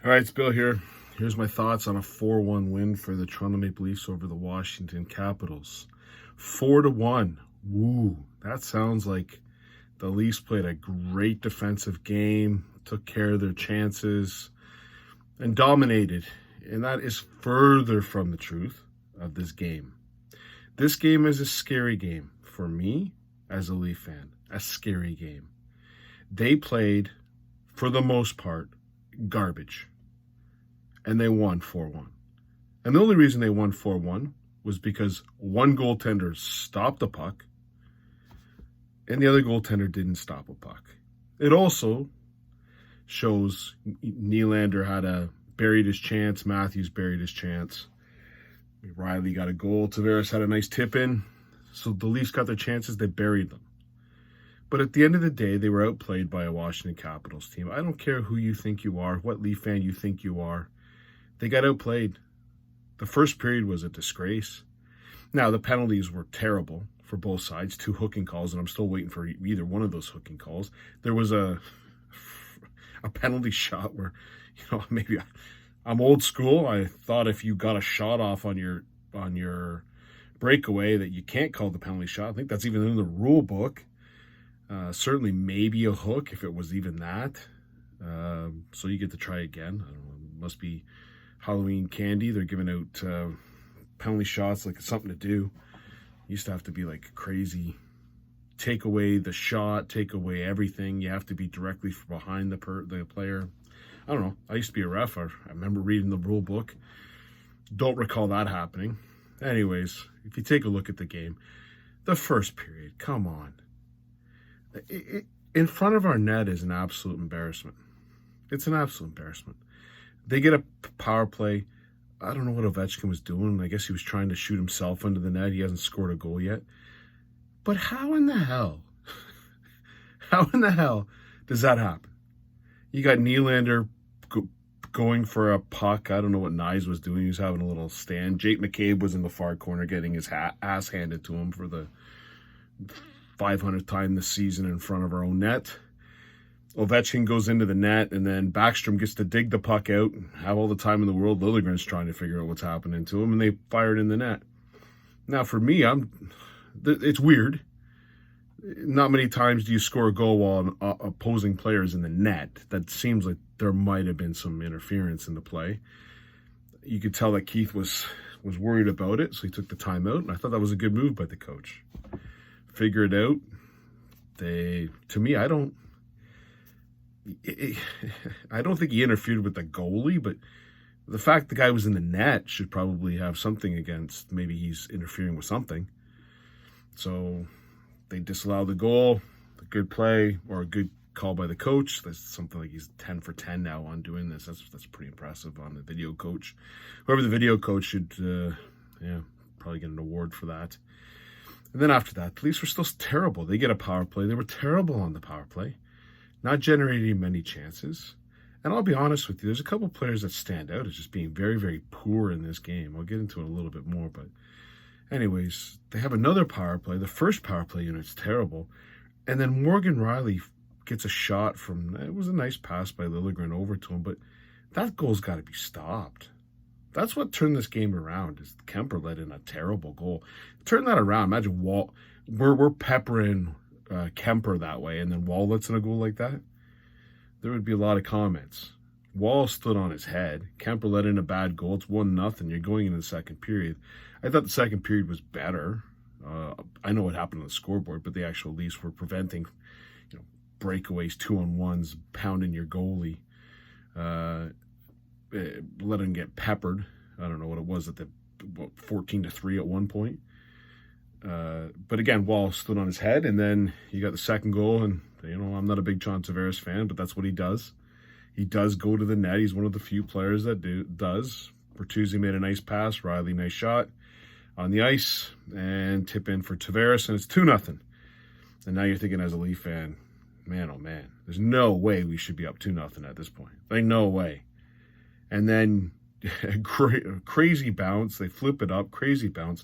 All right, it's Bill here. Here's my thoughts on a 4-1 win for the Toronto Maple Leafs over the Washington Capitals. 4-1. Woo. That sounds like the Leafs played a great defensive game, took care of their chances, and dominated. And that is further from the truth of this game. This game is a scary game for me as a Leaf fan. A scary game. They played, for the most part, garbage. And they won 4-1. And the only reason they won 4-1 was because one goaltender stopped the puck and the other goaltender didn't stop a puck. It also shows Nylander buried his chance. Matthews buried his chance. Riley got a goal. Tavares had a nice tip in. So the Leafs got their chances. They buried them. But at the end of the day, they were outplayed by a Washington Capitals team. I don't care who you think you are, what Leaf fan you think you are. They got outplayed. The first period was a disgrace. Now, the penalties were terrible for both sides. 2 hooking calls, and I'm still waiting for either one of those hooking calls. There was a penalty shot where, maybe I'm old school. I thought if you got a shot off on your breakaway that you can't call the penalty shot. I think that's even in the rule book. Certainly maybe a hook if it was even that. So you get to try again. I don't know. It must be Halloween candy. They're giving out penalty shots like it's something to do. Used to have to be like crazy. Take away the shot, take away everything. You have to be directly from behind the player. I don't know. I used to be a ref. I remember reading the rule book. Don't recall that happening. Anyways, if you take a look at the game, the first period, come on. In front of our net is an absolute embarrassment. It's an absolute embarrassment. They get a power play. I don't know what Ovechkin was doing. I guess he was trying to shoot himself into the net. He hasn't scored a goal yet. But how in the hell does that happen? You got Nylander going for a puck. I don't know what Nyes was doing. He was having a little stand. Jake McCabe was in the far corner getting his ass handed to him for the 500th time this season in front of our own net. Ovechkin goes into the net, and then Backstrom gets to dig the puck out and have all the time in the world. Liljegren's trying to figure out what's happening to him, and they fire it in the net. Now, for me, it's weird. Not many times do you score a goal while opposing players in the net. That seems like there might have been some interference in the play. You could tell that Keith was worried about it, so he took the timeout, and I thought that was a good move by the coach. Figure it out. To me, I don't think he interfered with the goalie, but the fact the guy was in the net should probably have something against. Maybe he's interfering with something. So they disallow the goal. A good play or a good call by the coach. That's something like he's 10 for 10 now on doing this. That's pretty impressive on the video coach. Whoever the video coach should, probably get an award for that. And then after that, the Leafs were still terrible. They get a power play. They were terrible on the power play. Not generating many chances. And I'll be honest with you, there's a couple of players that stand out as just being very, very poor in this game. I'll get into it a little bit more, but anyways, they have another power play. The first power play unit's terrible. And then Morgan Riley gets a shot it was a nice pass by Liljegren over to him, but that goal's got to be stopped. That's what turned this game around, is Kemper let in a terrible goal. Turn that around. Imagine we're peppering Kemper that way, and then Wall lets in a goal like that. There would be a lot of comments. Wall stood on his head. Kemper let in a bad goal. It's 1-0. You're going into the second period. I thought the second period was better. I know what happened on the scoreboard, but the actual Leafs were preventing, breakaways, 2-on-1s, pounding your goalie. Let him get peppered. I don't know what it was 14-3 at one point. But again, Wall stood on his head, and then you got the second goal, and I'm not a big John Tavares fan, but that's what he does. He does go to the net. He's one of the few players that does. Bertuzzi made a nice pass. Riley, nice shot on the ice, and tip in for Tavares, and it's 2-0. And now you're thinking as a Leaf fan, man, oh man, there's no way we should be up 2-0 at this point. Like, no way. And then a crazy bounce. They flip it up, crazy bounce.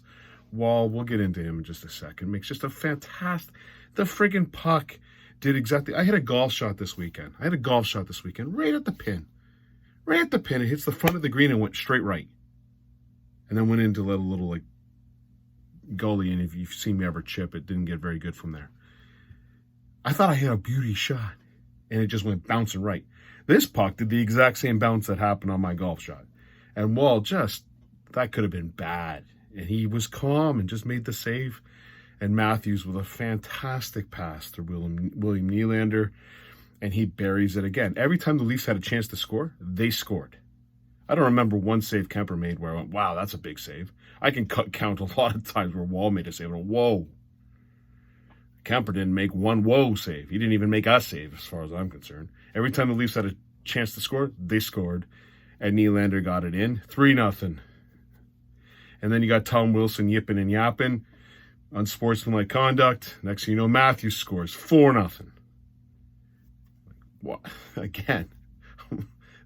Wall, we'll get into him in just a second, makes just a fantastic... The friggin' puck did exactly... I had a golf shot this weekend right at the pin. right at the pin. It hits the front of the green and went straight right. And then went in to let a little like gully, and if you've seen me ever chip, it didn't get very good from there. I thought I hit a beauty shot, and it just went bouncing right. This puck did the exact same bounce that happened on my golf shot. And Wall that could have been bad. And he was calm and just made the save. And Matthews with a fantastic pass to William Nylander, and he buries it again. Every time the Leafs had a chance to score, they scored. I don't remember one save Kemper made where I went, wow, that's a big save. I can count a lot of times where Wall made a save. And whoa. Kemper didn't make one whoa save. He didn't even make a save as far as I'm concerned. Every time the Leafs had a chance to score, they scored. And Nylander got it in. 3-0. And then you got Tom Wilson yipping and yapping. Unsportsmanlike conduct. Next thing you know, Matthews scores 4-0. What? Again,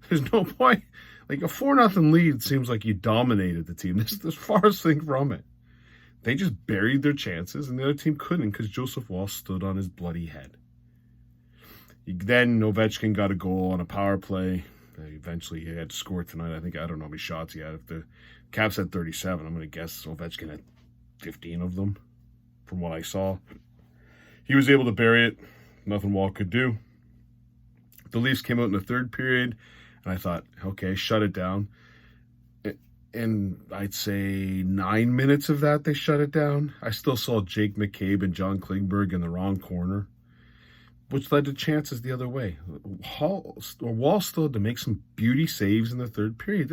there's no point. Like a 4-0 lead seems like you dominated the team. This is the farthest thing from it. They just buried their chances, and the other team couldn't because Joseph Wall stood on his bloody head. Then Ovechkin got a goal on a power play. Eventually, he had to score tonight. I don't know how many shots he had. If the Caps had 37, I'm going to guess Ovechkin had 15 of them, from what I saw. He was able to bury it. Nothing Wall could do. The Leafs came out in the third period, and I thought, okay, shut it down. And I'd say 9 minutes of that, they shut it down. I still saw Jake McCabe and John Klingberg in the wrong corner, which led to chances the other way. Wall still had to make some beauty saves in the third period.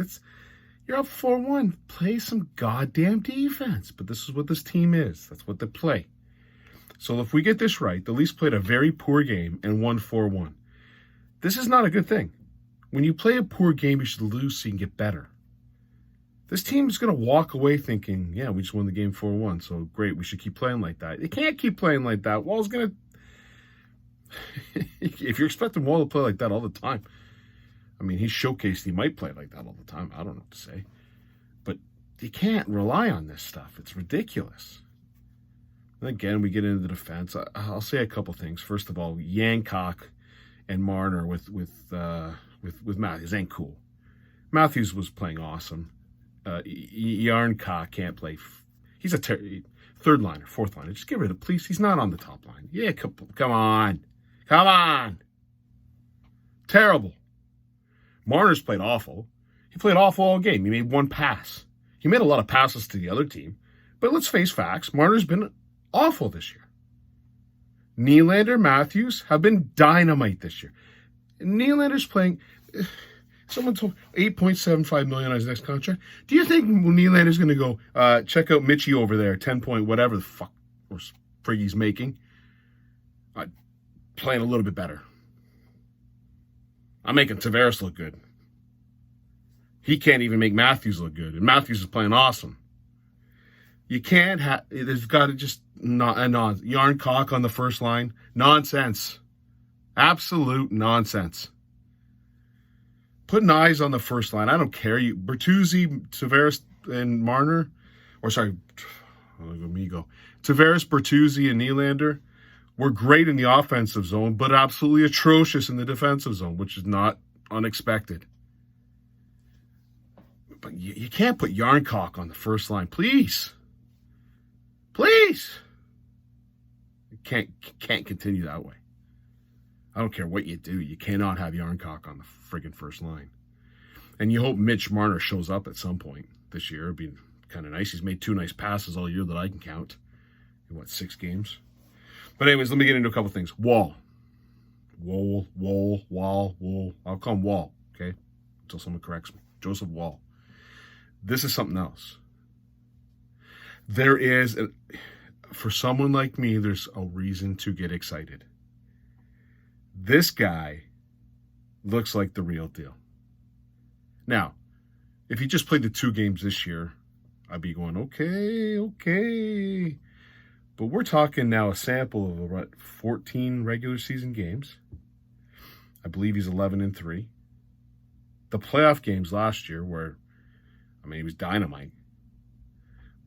You're up 4-1. Play some goddamn defense. But this is what this team is. That's what they play. So if we get this right, the Leafs played a very poor game and won 4-1. This is not a good thing. When you play a poor game, you should lose so you can get better. This team is going to walk away thinking, yeah, we just won the game 4-1, so great, we should keep playing like that. They can't keep playing like that. Wall's going to... If you're expecting Wall to play like that all the time, I mean, he's showcased he might play like that all the time. I don't know what to say. But you can't rely on this stuff. It's ridiculous. And again, we get into the defense. I'll say a couple things. First of all, Yancock and Marner with Matthews ain't cool. Matthews was playing awesome. Yarncott can't play. He's a third liner, fourth liner. Just get rid of, please. He's not on the top line. Yeah, come on. Terrible. Marner's played awful. He played awful all game. He made one pass. He made a lot of passes to the other team. But let's face facts. Marner's been awful this year. Nylander, Matthews have been dynamite this year. Nylander's playing... Someone told $8.75 million on his next contract. Do you think Nylander's going to go check out Mitchie over there, 10 point whatever the fuck or frig he's making, playing a little bit better? I'm making Tavares look good. He can't even make Matthews look good, and Matthews is playing awesome. You can't have. There's got to just not yarn cock on the first line. Nonsense. Absolute nonsense. Put eyes on the first line. I don't care. Bertuzzi, Tavares, and Marner, Tavares, Bertuzzi, and Nylander were great in the offensive zone, but absolutely atrocious in the defensive zone, which is not unexpected. But you can't put Yarncock on the first line, please. Please. You can't continue that way. I don't care what you do. You cannot have Yarncock on the friggin' first line. And you hope Mitch Marner shows up at some point this year. It'd be kind of nice. He's made 2 nice passes all year that I can count. In 6 games? But anyways, let me get into a couple things. Wall. I'll call him Wall, okay? Until someone corrects me. Joseph Wall. This is something else. For someone like me, there's a reason to get excited. This guy looks like the real deal. Now, if he just played the 2 games this year, I'd be going, okay. But we're talking now a sample of 14 regular season games. I believe he's 11-3. The playoff games last year he was dynamite.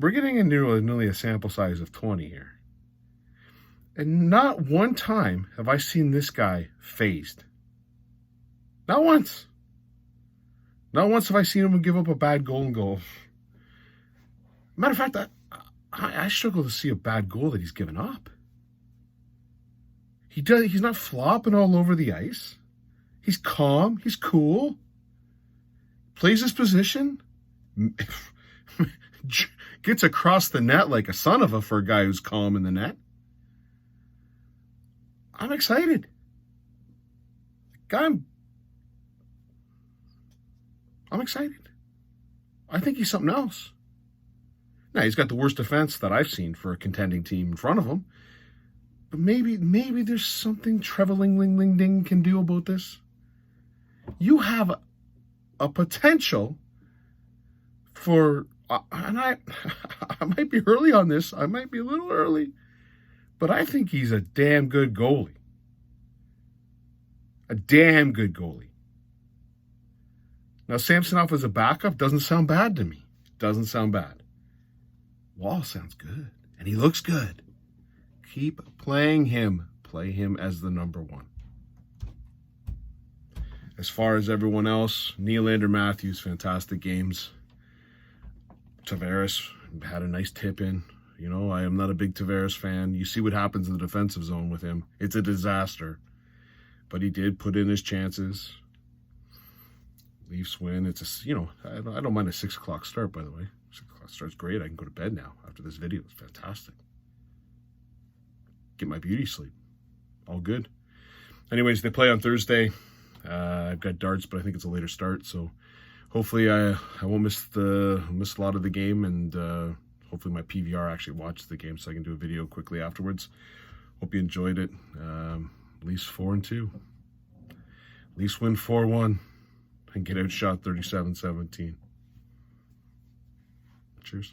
We're getting into nearly a sample size of 20 here. And not one time have I seen this guy phased. Not once. Not once have I seen him give up a bad goal and go. Matter of fact, I struggle to see a bad goal that he's given up. He's not flopping all over the ice. He's calm. He's cool. Plays his position. Gets across the net like a son of a for a guy who's calm in the net. I'm excited. I'm excited. I think he's something else. Now, he's got the worst defense that I've seen for a contending team in front of him. But maybe there's something Trevor Ling can do about this. You have a potential for, and I might be early on this. I might be a little early. But I think he's a damn good goalie. A damn good goalie. Now, Samsonov as a backup doesn't sound bad to me. Doesn't sound bad. Wall sounds good. And he looks good. Keep playing him. Play him as the number one. As far as everyone else, Nylander, Matthews, fantastic games. Tavares had a nice tip in. You know, I am not a big Tavares fan. You see what happens in the defensive zone with him. It's a disaster. But he did put in his chances. Leafs win. It's a, I don't mind a 6 o'clock start, by the way. 6 o'clock start's great. I can go to bed now after this video. It's fantastic. Get my beauty sleep. All good. Anyways, they play on Thursday. I've got darts, but I think it's a later start. So hopefully I won't miss a lot of the game, and hopefully my PVR actually watches the game so I can do a video quickly afterwards. Hope you enjoyed it. Leafs 4-2. Leafs win 4-1 and get outshot 37-17. Cheers.